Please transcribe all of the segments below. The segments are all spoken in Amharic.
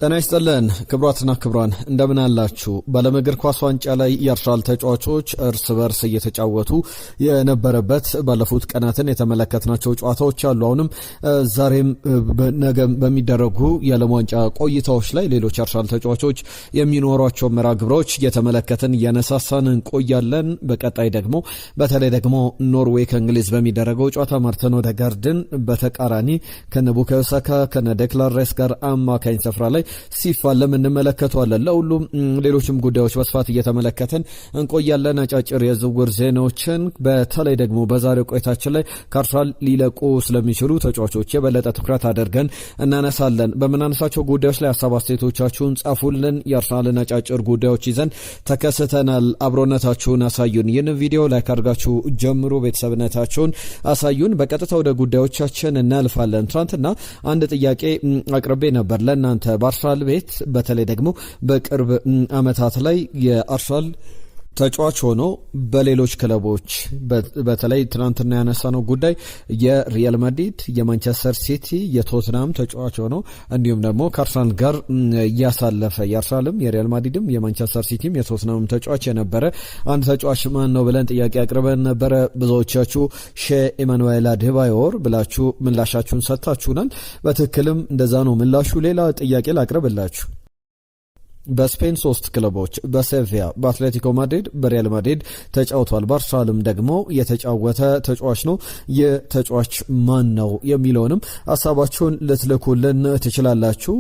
ጤና ይስጥልን ክቡራትና ክቡራን እንደምን አላችሁ? በዓለም እግር ኳስ ዋንጫ ላይ የአርሰናል ተጫዋቾች እርስ በርስ እየተጫወቱ የነበረበት ባለፉት ቀናትን የተመለከትናቸው ጨዋታዎች አሉ። አሁንም ዛሬም ነገ በሚደረጉ የዓለም ዋንጫ ቆይታዎች ላይ ሌሎች አርሰናል ተጫዋቾች የሚኖሯቸው መርሃ ግብሮች እየተመለከትን እያነሳሳን እንቆያለን። በቀጣይ ደግሞ በተለይ ደግሞ ኖርዌይ ከእንግሊዝ በሚደረገው ጨዋታ ማርቲን ኦዴጋርድን በተቃራኒ ከነ ቡካዮ ሳካ ከነ ዴክላን ራይስ ጋር አማካኝ ስፍራ ላይ ሲፋለም እንመለከተዋለን። ለሁሉም ሌሎችም ጉዳዮች በስፋት እየተመለከተን እንቆያለን። አጫጭር የዝውውር ዜናዎችን በተለይ ደግሞ በዛሬው ቆይታችን ላይ ከአርሰናል ሊለቁ ስለሚችሉ ተጫዋቾች የበለጠ ትኩረት አድርገን እናነሳለን። በምናነሳቸው ጉዳዮች ላይ ሀሳብ አስተያየቶቻችሁን ጻፉልን። የአርሰናልን አጫጭር ጉዳዮች ይዘን ተከስተናል። አብሮነታችሁን አሳዩን። ይህንን ቪዲዮ ላይክ አድርጋችሁ ጀምሩ። ቤተሰብነታችሁን አሳዩን። በቀጥታ ወደ ጉዳዮቻችን እናልፋለን። ትናንትና አንድ ጥያቄ አቅርቤ ነበር ለእናንተ በአርሰናል ቤት በተለይ ደግሞ በቅርብ ዓመታት ላይ የአርሰናል ተጫዋች ሆኖ በሌሎች ክለቦች በተለይ ትናንትና ያነሳነው ጉዳይ የሪያል ማድሪድ፣ የማንቸስተር ሲቲ፣ የቶትናም ተጫዋች ሆኖ እንዲሁም ደግሞ ከአርሰናል ጋር ያሳለፈ የአርሰናልም የሪያል ማድሪድም የማንቸስተር ሲቲም የቶትናም ተጫዋች የነበረ አንድ ተጫዋች ማን ነው ብለን ጥያቄ አቅርበን ነበረ። ብዙዎቻችሁ ሼህ ኢማኑኤል አዴባዮር ብላችሁ ምላሻችሁን ሰጥታችሁናል። በትክክልም እንደዛ ነው ምላሹ። ሌላ ጥያቄ ላቅርብላችሁ። በስፔን 3 ክለቦች በሴቪያ፣ በአትሌቲኮ ማድሪድ፣ በሪያል ማድሪድ ተጫውቷል። በአርሰናልም ደግሞ የተጫወተ ተጫዋች ነው። የተጫዋች ማን ነው የሚለውንም ሀሳባችሁን ልትልኩልን ትችላላችሁ።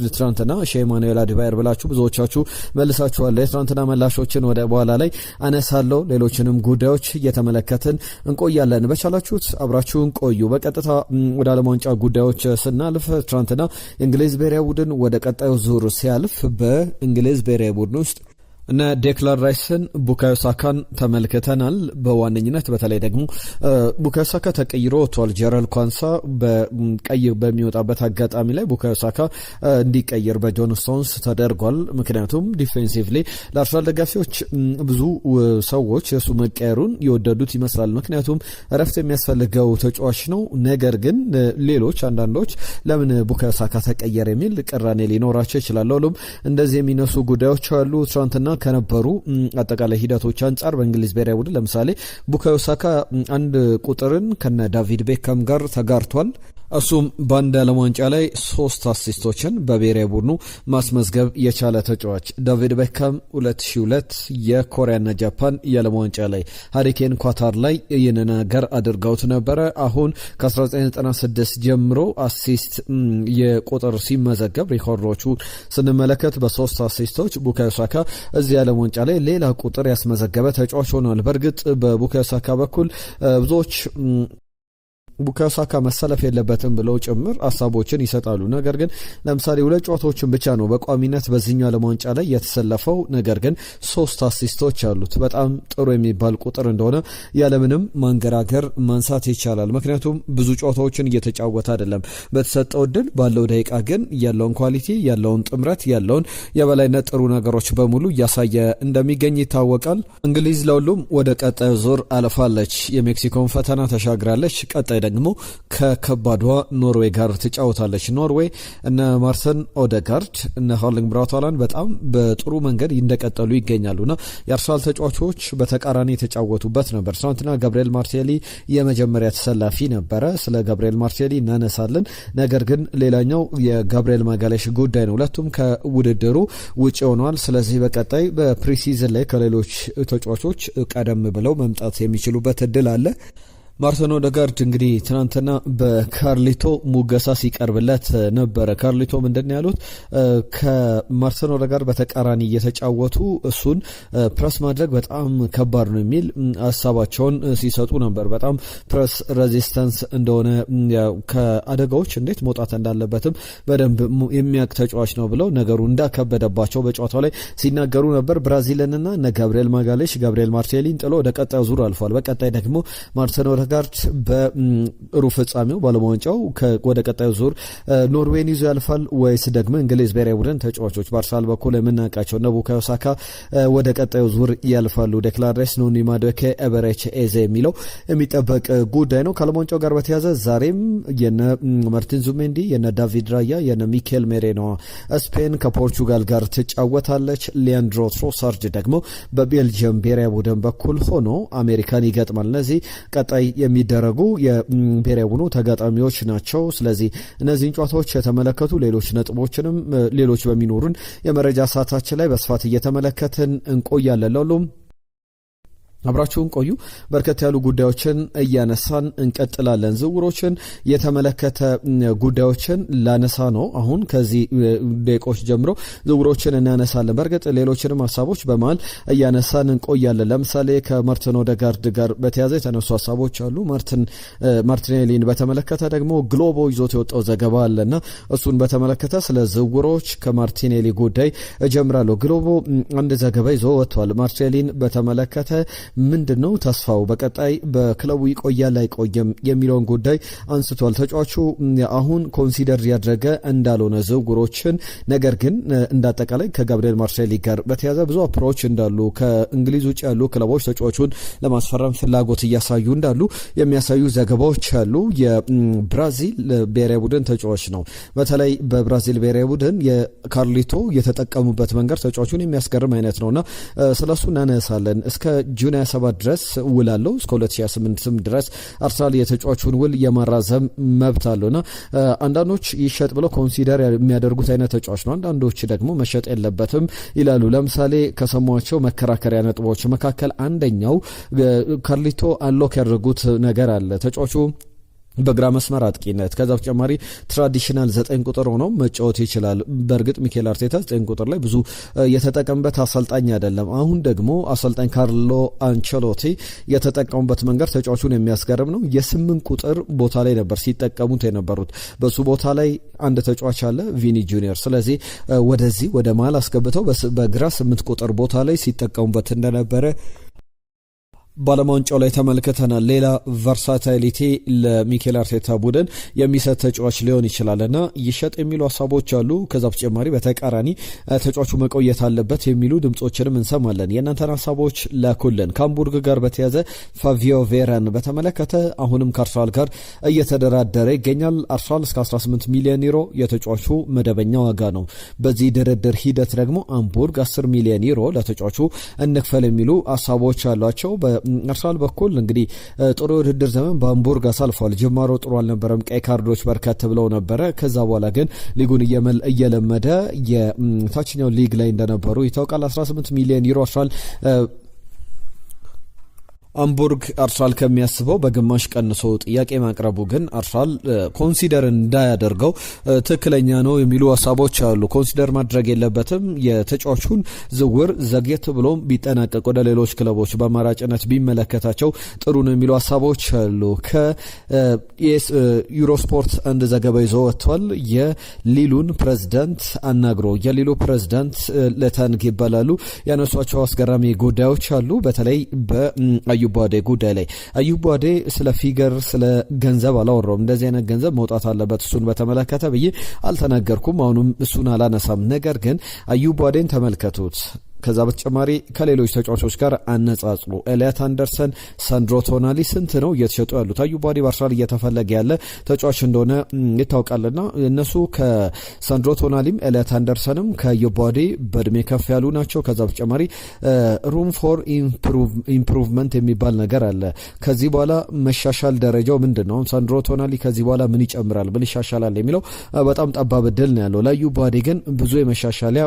ትናንትና ሼህ ኢማኑኤል አዴባዮር ብላችሁ ብዙዎቻችሁ መልሳችኋል። የትናንትና መላሾችን ወደ በኋላ ላይ አነሳለሁ። ሌሎችንም ጉዳዮች እየተመለከትን እንቆያለን። በቻላችሁት አብራችሁን ቆዩ። በቀጥታ ወደ ዓለም ዋንጫ ጉዳዮች ስናልፍ ትናንትና የእንግሊዝ ብሔራዊ ቡድን ወደ ቀጣዩ ዙር ሲያልፍ እንግሊዝ ብሔራዊ ቡድን ውስጥ እና ዴክላን ራይስን ቡካዮ ሳካን ተመልክተናል። በዋነኝነት በተለይ ደግሞ ቡካዮ ሳካ ተቀይሮ ወጥቷል። ጀራልድ ኳንሳ በቀይ በሚወጣበት አጋጣሚ ላይ ቡካዮ ሳካ እንዲቀየር በጆን ስቶንስ ተደርጓል። ምክንያቱም ዲፌንሲቭሊ ለአርሰናል ደጋፊዎች ብዙ ሰዎች የሱ መቀየሩን የወደዱት ይመስላል። ምክንያቱም እረፍት የሚያስፈልገው ተጫዋች ነው። ነገር ግን ሌሎች አንዳንዶች ለምን ቡካዮ ሳካ ተቀየረ የሚል ቅራኔ ሊኖራቸው ይችላል። ሁሉም እንደዚህ የሚነሱ ጉዳዮች አሉ። ትናንትና ከነበሩ አጠቃላይ ሂደቶች አንጻር በእንግሊዝ ብሔራዊ ቡድን ለምሳሌ ቡካዮ ሳካ አንድ ቁጥርን ከነ ዳቪድ ቤካም ጋር ተጋርቷል። እሱም በአንድ ዓለም ዋንጫ ላይ 3 አሲስቶችን በብሔራዊ ቡድኑ ማስመዝገብ የቻለ ተጫዋች። ዳቪድ ቤካም 2002 የኮሪያና ጃፓን የዓለም ዋንጫ ላይ ሃሪኬን ኳታር ላይ ይህን ነገር አድርገውት ነበረ። አሁን ከ1996 ጀምሮ አሲስት የቁጥር ሲመዘገብ ሪኮርዶቹ ስንመለከት በ3 አሲስቶች ቡካዮ ሳካ እዚህ የዓለም ዋንጫ ላይ ሌላ ቁጥር ያስመዘገበ ተጫዋች ሆኗል። በእርግጥ በቡካዮ ሳካ በኩል ብዙዎች ቡካዮ ሳካ መሰለፍ የለበትም ብለው ጭምር ሀሳቦችን ይሰጣሉ። ነገር ግን ለምሳሌ 2 ጨዋታዎችን ብቻ ነው በቋሚነት በዚህኛው ዓለም ዋንጫ ላይ የተሰለፈው። ነገር ግን 3 አሲስቶች አሉት። በጣም ጥሩ የሚባል ቁጥር እንደሆነ ያለምንም ማንገራገር ማንሳት ይቻላል። ምክንያቱም ብዙ ጨዋታዎችን እየተጫወተ አይደለም። በተሰጠው እድል ባለው ደቂቃ ግን ያለውን ኳሊቲ፣ ያለውን ጥምረት፣ ያለውን የበላይነት ጥሩ ነገሮች በሙሉ እያሳየ እንደሚገኝ ይታወቃል። እንግሊዝ ለሁሉም ወደ ቀጣዩ ዙር አልፋለች። የሜክሲኮን ፈተና ተሻግራለች። ቀጣይ ደግሞ ከከባዷ ኖርዌይ ጋር ትጫወታለች። ኖርዌይ እነ ማርቲን ኦዴጋርድ እነ ሃርሊንግ ብራውት ሃላንድ በጣም በጥሩ መንገድ እንደቀጠሉ ይገኛሉና የአርሰናል ተጫዋቾች በተቃራኒ የተጫወቱበት ነበር። ትናንትና ጋብሪኤል ማርቲኔሊ የመጀመሪያ ተሰላፊ ነበረ። ስለ ጋብሪኤል ማርቲኔሊ እናነሳለን። ነገር ግን ሌላኛው የጋብሪኤል ማጋሌሽ ጉዳይ ነው። ሁለቱም ከውድድሩ ውጭ ሆነዋል። ስለዚህ በቀጣይ በፕሪሲዝን ላይ ከሌሎች ተጫዋቾች ቀደም ብለው መምጣት የሚችሉበት እድል አለ። ማርቲን ኦዴጋርድ እንግዲህ ትናንትና በካርሊቶ ሙገሳ ሲቀርብለት ነበረ። ካርሊቶ ምንድነው ያሉት? ከማርቲን ኦዴጋርድ በተቃራኒ እየተጫወቱ እሱን ፕረስ ማድረግ በጣም ከባድ ነው የሚል ሀሳባቸውን ሲሰጡ ነበር። በጣም ፕረስ ሬዚስተንስ እንደሆነ ከአደጋዎች እንዴት መውጣት እንዳለበትም በደንብ የሚያውቅ ተጫዋች ነው ብለው ነገሩ እንዳከበደባቸው በጨዋታው ላይ ሲናገሩ ነበር። ብራዚልንና እነ ጋብሪኤል ማጋሌሽ ጋብሪኤል ማርቲኔሊን ጥሎ ወደ ቀጣዩ ዙር አልፏል። በቀጣይ ደግሞ ማርቲን ቬስተርጋርድ በሩብ ፍጻሜው ባለሙ ዋንጫው ወደ ቀጣዩ ዙር ኖርዌይን ይዞ ያልፋል ወይስ ደግሞ እንግሊዝ ብሔራዊ ቡድን ተጫዋቾች በአርሰናል በኩል የምናውቃቸው ቡካዮ ሳካ ወደ ቀጣዩ ዙር ያልፋሉ? ዴክላን ራይስ፣ ኖኒ ማዱዌኬ፣ ኤበሬቺ ኤዜ የሚለው የሚጠበቅ ጉዳይ ነው። ከዓለም ዋንጫው ጋር በተያያዘ ዛሬም የነ ማርቲን ዙሜንዲ፣ የነ ዳቪድ ራያ፣ የነ ሚኬል ሜሬኖ ስፔን ከፖርቹጋል ጋር ትጫወታለች። ሊያንድሮ ትሮሳርድ ደግሞ በቤልጅየም ብሔራዊ ቡድን በኩል ሆኖ አሜሪካን ይገጥማል። እነዚህ ቀጣይ የሚደረጉ የብሔራዊ ቡድኑ ተጋጣሚዎች ናቸው። ስለዚህ እነዚህን ጨዋታዎች የተመለከቱ ሌሎች ነጥቦችንም ሌሎች በሚኖሩን የመረጃ ሰዓታችን ላይ በስፋት እየተመለከትን እንቆያለን። ለሁሉም አብራችሁን ቆዩ። በርከት ያሉ ጉዳዮችን እያነሳን እንቀጥላለን። ዝውውሮችን የተመለከተ ጉዳዮችን ላነሳ ነው። አሁን ከዚህ ደቂቆች ጀምሮ ዝውውሮችን እናነሳለን። በእርግጥ ሌሎችንም ሀሳቦች በመሃል እያነሳን እንቆያለን። ለምሳሌ ከማርቲን ኦዴጋርድ ጋር በተያያዘ የተነሱ ሀሳቦች አሉ። ማርቲኔሊን በተመለከተ ደግሞ ግሎቦ ይዞት የወጣው ዘገባ አለና እሱን በተመለከተ ስለ ዝውውሮች ከማርቲኔሊ ጉዳይ እጀምራለሁ። ግሎቦ አንድ ዘገባ ይዞ ወጥቷል። ማርቲኔሊን በተመለከተ ምንድነው ተስፋው በቀጣይ በክለቡ ይቆያል አይቆይም የሚለውን ጉዳይ አንስቷል። ተጫዋቹ አሁን ኮንሲደር ያደረገ እንዳልሆነ ዝውውሮችን፣ ነገር ግን እንዳጠቃላይ ከጋብሪኤል ማርሴሊ ጋር በተያያዘ ብዙ አፕሮች እንዳሉ ከእንግሊዝ ውጭ ያሉ ክለቦች ተጫዋቹን ለማስፈረም ፍላጎት እያሳዩ እንዳሉ የሚያሳዩ ዘገባዎች አሉ። የብራዚል ብሔራዊ ቡድን ተጫዋች ነው። በተለይ በብራዚል ብሔራዊ ቡድን የካርሊቶ የተጠቀሙበት መንገድ ተጫዋቹን የሚያስገርም አይነት ነውና ስለሱ እናነሳለን። እስከ ጁን 27 ድረስ ውል አለው። እስከ 2028 ድረስ አርሰናል የተጫዋቹን ውል የማራዘም መብት አለውና አንዳንዶች ይሸጥ ብለው ኮንሲደር የሚያደርጉት አይነት ተጫዋች ነው። አንዳንዶች ደግሞ መሸጥ የለበትም ይላሉ። ለምሳሌ ከሰሟቸው መከራከሪያ ነጥቦች መካከል አንደኛው ካርሊቶ አንሎክ ያደረጉት ነገር አለ። ተጫዋቹ በግራ መስመር አጥቂነት ከዛ በተጨማሪ ትራዲሽናል 9 ቁጥር ሆኖ መጫወት ይችላል። በእርግጥ ሚኬል አርቴታ 9 ቁጥር ላይ ብዙ የተጠቀምበት አሰልጣኝ አይደለም። አሁን ደግሞ አሰልጣኝ ካርሎ አንቸሎቲ የተጠቀሙበት መንገድ ተጫዋቹን የሚያስገርም ነው። የ8 ቁጥር ቦታ ላይ ነበር ሲጠቀሙት የነበሩት። በሱ ቦታ ላይ አንድ ተጫዋች አለ፣ ቪኒ ጁኒየር። ስለዚህ ወደዚህ ወደ መሃል አስገብተው በግራ 8 ቁጥር ቦታ ላይ ሲጠቀሙበት እንደነበረ ባለሙ ዋንጫው ላይ ተመልክተናል። ሌላ ቨርሳታሊቲ ለሚኬል አርቴታ ቡድን የሚሰጥ ተጫዋች ሊሆን ይችላልና ይሸጥ የሚሉ ሀሳቦች አሉ። ከዛ በተጨማሪ በተቃራኒ ተጫዋቹ መቆየት አለበት የሚሉ ድምጾችንም እንሰማለን። የእናንተን ሀሳቦች ላኩልን። ከሃምቡርግ ጋር በተያዘ ፋቪዮ ቬራን በተመለከተ አሁንም ከአርሰናል ጋር እየተደራደረ ይገኛል። አርሰናል እስከ 18 ሚሊዮን ዩሮ የተጫዋቹ መደበኛ ዋጋ ነው። በዚህ ድርድር ሂደት ደግሞ ሃምቡርግ 10 ሚሊዮን ዩሮ ለተጫዋቹ እንክፈል የሚሉ ሀሳቦች አሏቸው። አርሰናል በኩል እንግዲህ ጥሩ ውድድር ዘመን በሃምቡርግ አሳልፏል። ጅማሮ ጥሩ አልነበረም። ቀይ ካርዶች በርከት ብለው ነበረ። ከዛ በኋላ ግን ሊጉን እየለመደ የታችኛው ሊግ ላይ እንደነበሩ ይታወቃል። 18 ሚሊዮን ዩሮ አርሰናል ሃምቡርግ አርሰናል ከሚያስበው በግማሽ ቀንሶ ጥያቄ ማቅረቡ ግን አርሰናል ኮንሲደር እንዳያደርገው ትክክለኛ ነው የሚሉ ሀሳቦች አሉ። ኮንሲደር ማድረግ የለበትም። የተጫዋቹን ዝውውር ዘግየት ብሎም ቢጠናቀቅ ወደ ሌሎች ክለቦች በአማራጭነት ቢመለከታቸው ጥሩ ነው የሚሉ ሀሳቦች አሉ። ከዩሮስፖርት አንድ ዘገባ ይዞ ወጥቷል። የሊሉን ፕሬዝዳንት አናግሮ የሊሉ ፕሬዝዳንት ለታንግ ይባላሉ ያነሷቸው አስገራሚ ጉዳዮች አሉ። በተለይ አዩብ ባዴ ጉዳይ ላይ አዩብ ባዴ ስለ ፊገር ስለ ገንዘብ አላወራውም። እንደዚህ አይነት ገንዘብ መውጣት አለበት እሱን በተመለከተ ብዬ አልተናገርኩም። አሁንም እሱን አላነሳም። ነገር ግን አዩብ ባዴን ተመልከቱት። ከዛ በተጨማሪ ከሌሎች ተጫዋቾች ጋር አነጻጽሩ። ኤሊያት አንደርሰን፣ ሳንድሮ ቶናሊ ስንት ነው እየተሸጡ ያሉት? አዩብ ባዴ በአርሰናል እየተፈለገ ያለ ተጫዋች እንደሆነ ይታወቃልና እነሱ ከሳንድሮ ቶናሊም ኤሊያት አንደርሰንም ከአዩብ ባዴ በእድሜ ከፍ ያሉ ናቸው። ከዛ በተጨማሪ ሩም ፎር ኢምፕሩቭመንት የሚባል ነገር አለ። ከዚህ በኋላ መሻሻል ደረጃው ምንድን ነው? ሳንድሮ ቶናሊ ከዚህ በኋላ ምን ይጨምራል፣ ምን ይሻሻላል የሚለው በጣም ጠባብ እድል ነው ያለው። ለአዩብ ባዴ ግን ብዙ የመሻሻሊያ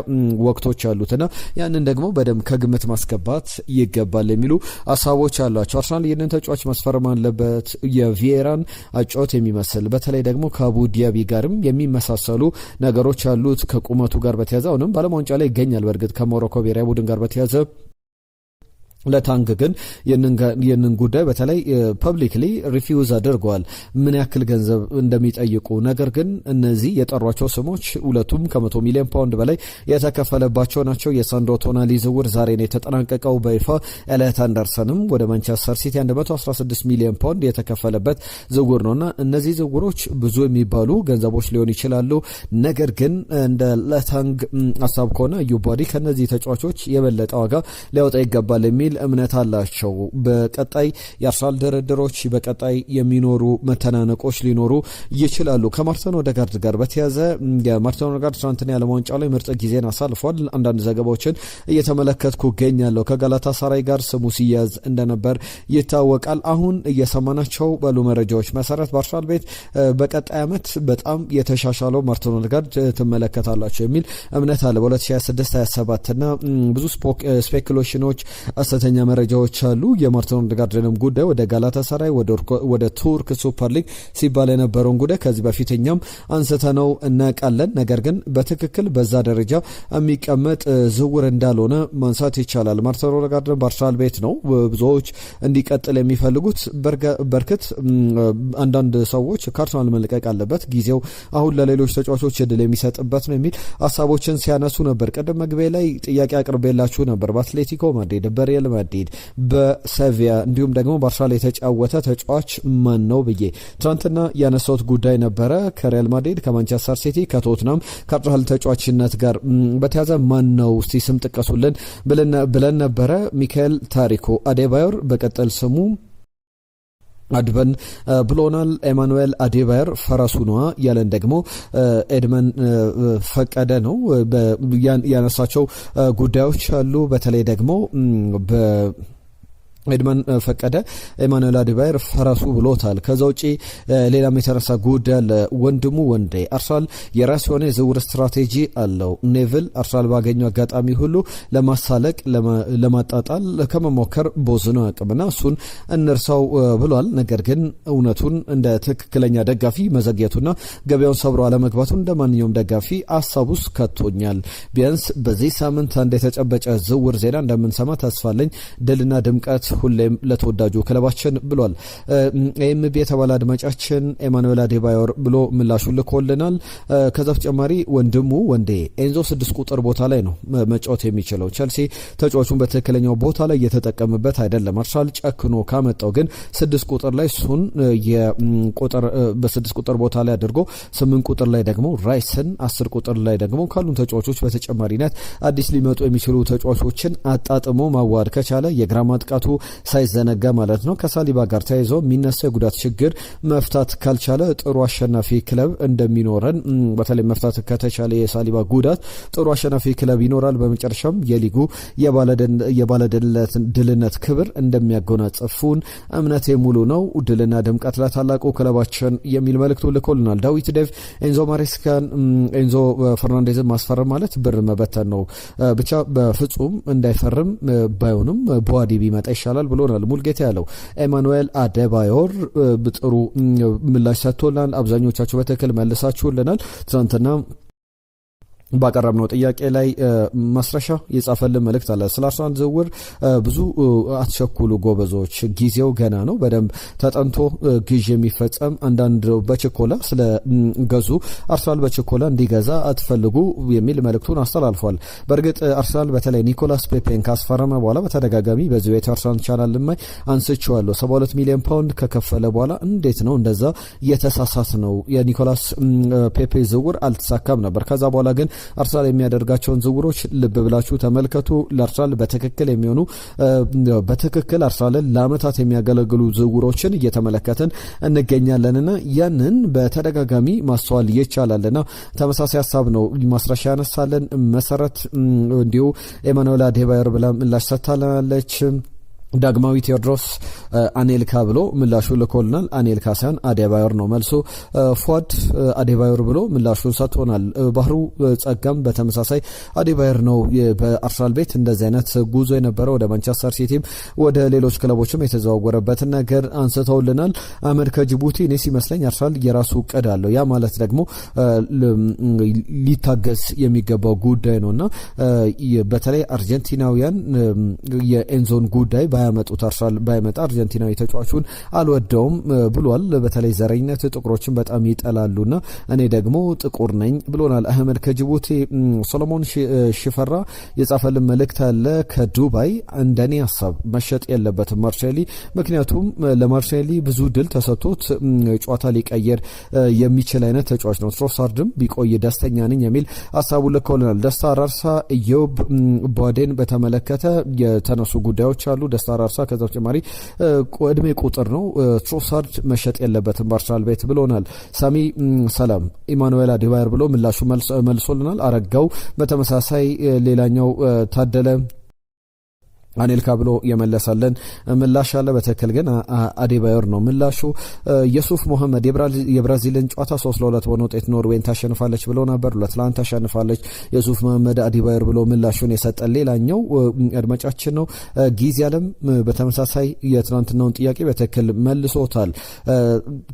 ወቅቶች አሉትና ያንን ደግሞ በደንብ ከግምት ማስገባት ይገባል የሚሉ ሀሳቦች አሏቸው። አርሰናል ይህንን ተጫዋች ማስፈረም አለበት። የቪዬራን አጫወት የሚመስል በተለይ ደግሞ ከአቡ ዲያቢ ጋርም የሚመሳሰሉ ነገሮች አሉት። ከቁመቱ ጋር በተያዘ አሁንም በዓለም ዋንጫ ላይ ይገኛል። በእርግጥ ከሞሮኮ ብሔራዊ ቡድን ጋር በተያዘ ለታንግ ግን የንን ጉዳይ በተለይ ፐብሊክሊ ሪፊውዝ አድርገዋል ምን ያክል ገንዘብ እንደሚጠይቁ። ነገር ግን እነዚህ የጠሯቸው ስሞች ሁለቱም ከ100 ሚሊዮን ፓውንድ በላይ የተከፈለባቸው ናቸው። የሳንድሮ ቶናሊ ዝውውር ዛሬ ነው የተጠናቀቀው በይፋ። ኤሊዮት አንደርሰንም ወደ ማንቸስተር ሲቲ 116 ሚሊዮን ፓውንድ የተከፈለበት ዝውውር ነውና እነዚህ ዝውውሮች ብዙ የሚባሉ ገንዘቦች ሊሆን ይችላሉ። ነገር ግን እንደ ለታንግ ሐሳብ ከሆነ ዩባዲ ከነዚህ ተጫዋቾች የበለጠ ዋጋ ሊያወጣ ይገባል የሚል እምነት አላቸው። በቀጣይ የአርሰናል ድርድሮች በቀጣይ የሚኖሩ መተናነቆች ሊኖሩ ይችላሉ። ከማርቲን ኦዴጋርድ ጋር በተያዘ የማርቲን ኦዴጋርድ ትናንትና የዓለም ዋንጫ ላይ ምርጥ ጊዜን አሳልፏል። አንዳንድ ዘገባዎችን እየተመለከትኩ ገኛለሁ። ከጋላታሳራይ ጋር ስሙ ሲያዝ እንደነበር ይታወቃል። አሁን እየሰማናቸው ባሉ መረጃዎች መሰረት በአርሰናል ቤት በቀጣይ ዓመት በጣም የተሻሻለው ማርቲን ኦዴጋርድ ትመለከታላችሁ የሚል እምነት አለ። በ2026/27 እና ብዙ ስፔኩሌሽኖች ሐሰተኛ መረጃዎች አሉ። የማርቲን ኦዴጋርድንም ጉዳይ ወደ ጋላታሳራይ ወደ ቱርክ ሱፐር ሊግ ሲባል የነበረውን ጉዳይ ከዚህ በፊት እኛም አንስተነው እናውቃለን። ነገር ግን በትክክል በዛ ደረጃ የሚቀመጥ ዝውውር እንዳልሆነ ማንሳት ይቻላል። ማርቲን ኦዴጋርድ በአርሰናል ቤት ነው ብዙዎች እንዲቀጥል የሚፈልጉት። በርክት አንዳንድ ሰዎች ከአርሰናል መልቀቅ አለበት፣ ጊዜው አሁን ለሌሎች ተጫዋቾች እድል የሚሰጥበት ነው የሚል ሀሳቦችን ሲያነሱ ነበር። ቀደም መግቢያ ላይ ጥያቄ አቅርቤላችሁ ነበር። በአትሌቲኮ ማድሪድ፣ በሪያል ማድሪድ፣ በሴቪያ እንዲሁም ደግሞ በአርሰናል የተጫወተ ተጫዋች ማን ነው ብዬ ትናንትና ያነሳሁት ጉዳይ ነበረ። ከሪያል ማድሪድ፣ ከማንቸስተር ሲቲ፣ ከቶትናም ከአርሰናል ተጫዋችነት ጋር በተያዘ ማን ነው እስቲ ስም ጥቀሱልን ብለን ነበረ። ሚካኤል ታሪኮ አዴባዮር በቀጠል ስሙ አድበን ብሎናል። ኤማኑኤል አዴባዮር ፈረሱ ነዋ ያለን ደግሞ ኤድመን ፈቀደ ነው። ያነሳቸው ጉዳዮች አሉ። በተለይ ደግሞ ኤድመን ፈቀደ ኤማኑኤል አዴባዮር ፈረሱ ብሎታል። ከዛ ውጪ ሌላም የተነሳ ጉዳይ አለ። ወንድሙ ወንዴ አርሰናል የራሱ የሆነ የዝውውር ስትራቴጂ አለው። ኔቭል አርሰናል ባገኘው አጋጣሚ ሁሉ ለማሳለቅ ለማጣጣል ከመሞከር ቦዝኖ አቅምና እሱን እንርሳው ብሏል። ነገር ግን እውነቱን እንደ ትክክለኛ ደጋፊ መዘግየቱና ገበያውን ሰብሮ አለመግባቱን እንደ ማንኛውም ደጋፊ ሀሳብ ውስጥ ከቶኛል። ቢያንስ በዚህ ሳምንት አንድ የተጨበጨ ዝውውር ዜና እንደምንሰማ ተስፋለኝ። ድልና ድምቀት ሁሌም ለተወዳጁ ክለባችን ብሏል። ኤምቢ የተባለ አድማጫችን ኤማኑኤል አዴባዮር ብሎ ምላሹ ልኮልናል። ከዛ በተጨማሪ ወንድሙ ወንዴ ኤንዞ 6 ቁጥር ቦታ ላይ ነው መጫወት የሚችለው። ቸልሲ ተጫዋቹን በትክክለኛው ቦታ ላይ እየተጠቀምበት አይደለም። አርሰናል ጨክኖ ካመጣው ግን 6 ቁጥር ላይ እሱን በ6 ቁጥር ቦታ ላይ አድርጎ 8 ቁጥር ላይ ደግሞ ራይስን 10 ቁጥር ላይ ደግሞ ካሉን ተጫዋቾች በተጨማሪነት አዲስ ሊመጡ የሚችሉ ተጫዋቾችን አጣጥሞ ማዋሃድ ከቻለ የግራ ማጥቃቱ ሳይዘነጋ ማለት ነው ከሳሊባ ጋር ተያይዞ የሚነሳው የጉዳት ችግር መፍታት ካልቻለ ጥሩ አሸናፊ ክለብ እንደሚኖረን በተለይ መፍታት ከተቻለ የሳሊባ ጉዳት ጥሩ አሸናፊ ክለብ ይኖራል። በመጨረሻም የሊጉ የባለድልነት ክብር እንደሚያጎናጽፉን እምነቴ ሙሉ ነው። ድልና ድምቀት ለታላቁ ክለባችን የሚል መልእክቱ ልኮልናል። ዳዊት ዴቭ ኤንዞ ፈርናንዴዝን ማስፈረም ማለት ብር መበተን ነው። ብቻ በፍጹም እንዳይፈርም ባይሆንም በዋዲ ቢመጣ ይሻላል ብሎናል። ሙልጌታ ያለው ኤማኑኤል አዴባዮር ጥሩ ምላሽ ሰጥቶናል። አብዛኞቻችሁ በትክክል መልሳችሁልናል። ትናንትና ባቀረብነው ጥያቄ ላይ ማስረሻ የጻፈልን መልእክት አለ። ስለ አርሰናል ዝውውር ብዙ አትቸኩሉ ጎበዞች፣ ጊዜው ገና ነው። በደንብ ተጠንቶ ግዥ የሚፈጸም አንዳንድ በችኮላ ስለ ገዙ አርሰናል በችኮላ እንዲገዛ አትፈልጉ የሚል መልእክቱን አስተላልፏል። በእርግጥ አርሰናል በተለይ ኒኮላስ ፔፔን ካስፈረመ በኋላ በተደጋጋሚ በዚህ ቤት አርሰናል ቻናል ላይ አንስቼዋለሁ። 72 ሚሊዮን ፓውንድ ከከፈለ በኋላ እንዴት ነው እንደዛ የተሳሳት ነው? የኒኮላስ ፔፔ ዝውውር አልተሳካም ነበር። ከዛ በኋላ ግን አርሰናል የሚያደርጋቸውን ዝውውሮች ልብ ብላችሁ ተመልከቱ። ለአርሰናል በትክክል አርሰናልን ለአመታት የሚያገለግሉ ዝውውሮችን እየተመለከትን እንገኛለንና ያንን በተደጋጋሚ ማስተዋል ይቻላልና ተመሳሳይ ሀሳብ ነው ማስረሻ ያነሳለን። መሰረት እንዲሁ ኤማኑኤል አዴባዮር ብላ ምላሽ ሰጥታለች። ዳግማዊ ቴዎድሮስ አኔልካ ብሎ ምላሹ ልኮልናል። አኔልካ ሳይሆን አዴባዮር ነው መልሶ። ፏድ አዴባዮር ብሎ ምላሹን ሰጥቶናል። ባህሩ ጸጋም በተመሳሳይ አዴባዮር ነው በአርሰናል ቤት እንደዚህ አይነት ጉዞ የነበረው ወደ ማንቸስተር ሲቲም ወደ ሌሎች ክለቦችም የተዘዋወረበትን ነገር አንስተውልናል። አህመድ ከጅቡቲ እኔ ሲመስለኝ አርሰናል የራሱ እቅድ አለው። ያ ማለት ደግሞ ሊታገስ የሚገባው ጉዳይ ነውና በተለይ አርጀንቲናውያን የኤንዞን ጉዳይ ባያመጡት አርሰናል ባይመጣ አርጀንቲናዊ ተጫዋቹን አልወደውም ብሏል። በተለይ ዘረኝነት ጥቁሮችን በጣም ይጠላሉና እኔ ደግሞ ጥቁር ነኝ ብሎናል። አህመድ ከጅቡቲ ሶሎሞን ሽፈራ የጻፈልን መልእክት አለ ከዱባይ። እንደኔ ሐሳብ መሸጥ የለበትም ማርሴሊ፣ ምክንያቱም ለማርሴሊ ብዙ ድል ተሰጥቶት ጨዋታ ሊቀየር የሚችል አይነት ተጫዋች ነው። ትሮሳርድም ቢቆይ ደስተኛ ነኝ የሚል ሐሳቡ ልከውልናል። ደስታ አራርሳ ኢዮብ ቧዴን በተመለከተ የተነሱ ጉዳዮች አሉ። ደስታ አራርሳ ከዛ በተጨማሪ እድሜ ቁጥር ነው፣ ትሮሳርድ መሸጥ የለበትም በአርሰናል ቤት ብሎናል። ሳሚ ሰላም ኢማኑኤል አዴባዮር ብሎ ምላሹ መልሶልናል። አረጋው በተመሳሳይ ሌላኛው ታደለ አኔልካ ብሎ የመለሰልን ምላሽ አለ። በትክክል ግን አዴባዮር ነው ምላሹ። የሱፍ መሐመድ የብራዚልን ጨዋታ 3-2 በሆነ ውጤት ኖርዌይን ታሸንፋለች ብሎ ነበር። 2-1 ታሸንፋለች የሱፍ መሐመድ አዴባዮር ብሎ ምላሹን የሰጠን ሌላኛው አድማጫችን ነው። ጊዜ ዓለም በተመሳሳይ የትናንትናውን ጥያቄ በትክክል መልሶታል።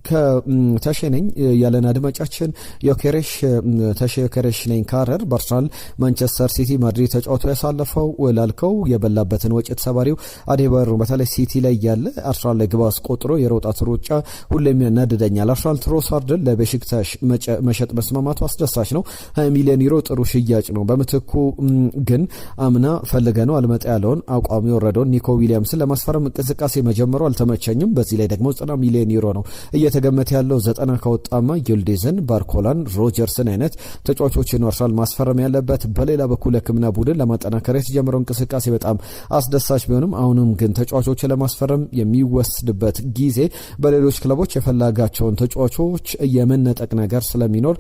ከተሸነኝ ያለን አድማጫችን ዮኬሬሽ ነኝ ካረር በአርሰናል ማንቸስተር ሲቲ ማድሪድ ተጫውቶ ያሳለፈው ላልከው የበላበት ወጪ ተሰባሪው አዴባዮር በተለይ ሲቲ ላይ ያለ አርሰናል ላይ ግብ አስቆጥሮ የሮጣት ሩጫ ሁሌም ያናድደኛል። አርሰናል ትሮሳርድን ለቤሺክታሽ መሸጥ መስማማቱ አስደሳች ነው። 20 ሚሊዮን ዩሮ ጥሩ ሽያጭ ነው። በምትኩ ግን አምና ፈልገ ነው አልመጣ ያለውን አቋም የወረደውን ኒኮ ዊሊያምስን ለማስፈረም እንቅስቃሴ መጀመሩ አልተመቸኝም። በዚህ ላይ ደግሞ 90 ሚሊዮን ዩሮ ነው እየተገመተ ያለው። 90 ከወጣማ ዩልዲዝን፣ ባርኮላን፣ ሮጀርስን አይነት ተጫዋቾችን አርሰናል ማስፈረም ያለበት። በሌላ በኩል ሕክምና ቡድን ለማጠናከር የተጀመረው እንቅስቃሴ በጣም አስደሳች ቢሆንም አሁንም ግን ተጫዋቾችን ለማስፈረም የሚወስድበት ጊዜ በሌሎች ክለቦች የፈላጋቸውን ተጫዋቾች የመነጠቅ ነገር ስለሚኖር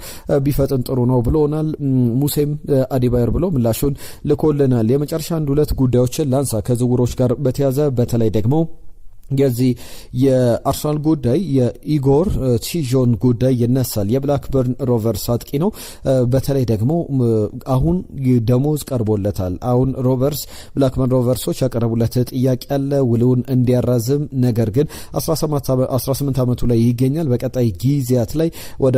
ቢፈጥን ጥሩ ነው ብሎናል። ሙሴም አዴባዮር ብሎ ምላሹን ልኮልናል። የመጨረሻ 1-2 ጉዳዮችን ላንሳ ከዝውውሮች ጋር በተያዘ በተለይ ደግሞ የዚህ የአርሰናል ጉዳይ የኢጎር ቲጆን ጉዳይ ይነሳል። የብላክበርን ሮቨርስ አጥቂ ነው። በተለይ ደግሞ አሁን ደሞዝ ቀርቦለታል። አሁን ብላክበርን ሮቨርሶች ያቀረቡለት ጥያቄ ያለ ውሉን እንዲያራዝም፣ ነገር ግን 18 ዓመቱ ላይ ይገኛል። በቀጣይ ጊዜያት ላይ ወደ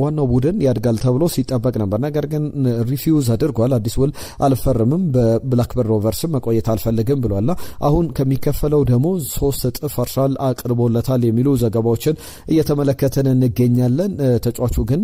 ዋናው ቡድን ያድጋል ተብሎ ሲጠበቅ ነበር። ነገር ግን ሪፊውዝ አድርጓል። አዲስ ውል አልፈርምም፣ በብላክበርን ሮቨርስም መቆየት አልፈልግም ብሏል። አሁን ከሚከፈለው ደሞዝ 3 እጥፍ አርሰናል አቅርቦለታል የሚሉ ዘገባዎችን እየተመለከተን እንገኛለን። ተጫዋቹ ግን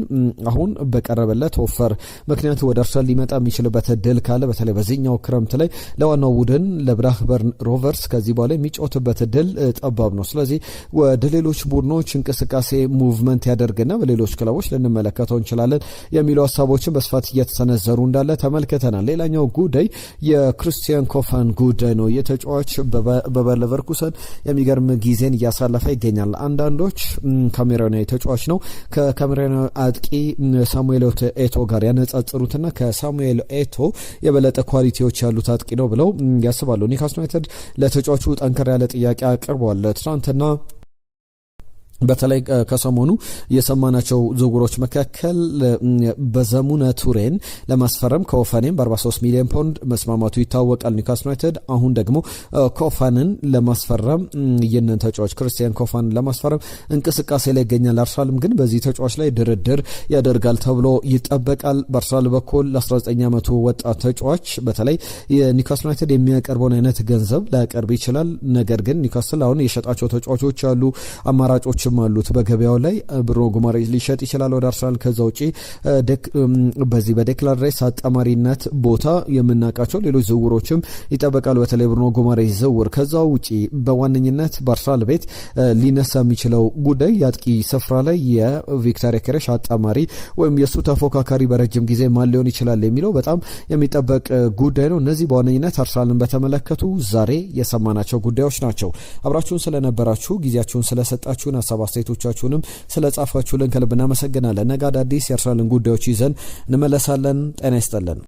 አሁን በቀረበለት ኦፈር ምክንያቱ ወደ አርሰናል ሊመጣ የሚችልበት እድል ካለ በተለይ በዚህኛው ክረምት ላይ ለዋናው ቡድን ለብላክበርን ሮቨርስ ከዚህ በኋላ የሚጫወትበት እድል ጠባብ ነው። ስለዚህ ወደ ሌሎች ቡድኖች እንቅስቃሴ ሙቭመንት ያደርግና በሌሎች ክለቦች ልንመለከተው እንችላለን የሚሉ ሀሳቦችን በስፋት እየተሰነዘሩ እንዳለ ተመልክተናል። ሌላኛው ጉዳይ የክርስቲያን ኮፋን ጉዳይ ነው። የተጫዋች በባየር ሌቨርኩሰን የሚገርም ጊዜን እያሳለፈ ይገኛል። አንዳንዶች ካሜሮናዊ ተጫዋች ነው ከካሜሮናዊ አጥቂ ሳሙኤል ኤቶ ጋር ያነጻጽሩትና ከሳሙኤል ኤቶ የበለጠ ኳሊቲዎች ያሉት አጥቂ ነው ብለው ያስባሉ። ኒውካስል ዩናይትድ ለተጫዋቹ ጠንከር ያለ ጥያቄ አቅርቧል። ትናንትና በተለይ ከሰሞኑ የሰማናቸው ዝውውሮች መካከል በዘሙነ ቱሬን ለማስፈረም ከኦፋኔም በ43 ሚሊዮን ፓውንድ መስማማቱ ይታወቃል። ኒውካስል ዩናይትድ አሁን ደግሞ ኮፋንን ለማስፈረም ይህንን ተጫዋች ክርስቲያን ኮፋንን ለማስፈረም እንቅስቃሴ ላይ ይገኛል። አርሰናልም ግን በዚህ ተጫዋች ላይ ድርድር ያደርጋል ተብሎ ይጠበቃል። በአርሰናል በኩል ለ19 ዓመቱ ወጣት ተጫዋች በተለይ የኒውካስል ዩናይትድ የሚያቀርበውን አይነት ገንዘብ ላያቀርብ ይችላል። ነገር ግን ኒውካስል አሁን የሸጣቸው ተጫዋቾች አሉ፣ አማራጮች አሉት በገበያው ላይ ብሩኖ ጉማሬዝ ሊሸጥ ይችላል ወደ አርሰናል። ከዛ ውጪ በዚህ በዴክላን ራይስ አጣማሪነት ቦታ የምናውቃቸው ሌሎች ዝውውሮችም ይጠበቃሉ፣ በተለይ ብሩኖ ጉማሬዝ ዝውውር። ከዛ ውጪ በዋነኝነት በአርሰናል ቤት ሊነሳ የሚችለው ጉዳይ የአጥቂ ስፍራ ላይ የቪክቶር ዮኬሬሽ አጣማሪ ወይም የሱ ተፎካካሪ በረጅም ጊዜ ማን ሊሆን ይችላል የሚለው በጣም የሚጠበቅ ጉዳይ ነው። እነዚህ በዋነኝነት አርሰናልን በተመለከቱ ዛሬ የሰማናቸው ጉዳዮች ናቸው። አብራችሁን ስለነበራችሁ ጊዜያችሁን ስለሰጣችሁን ሀሳብ አስተያየቶቻችሁንም ስለጻፋችሁልን ከልብ እናመሰግናለን። ነገ አዳዲስ የአርሰናልን ጉዳዮች ይዘን እንመለሳለን። ጤና ይስጥልን።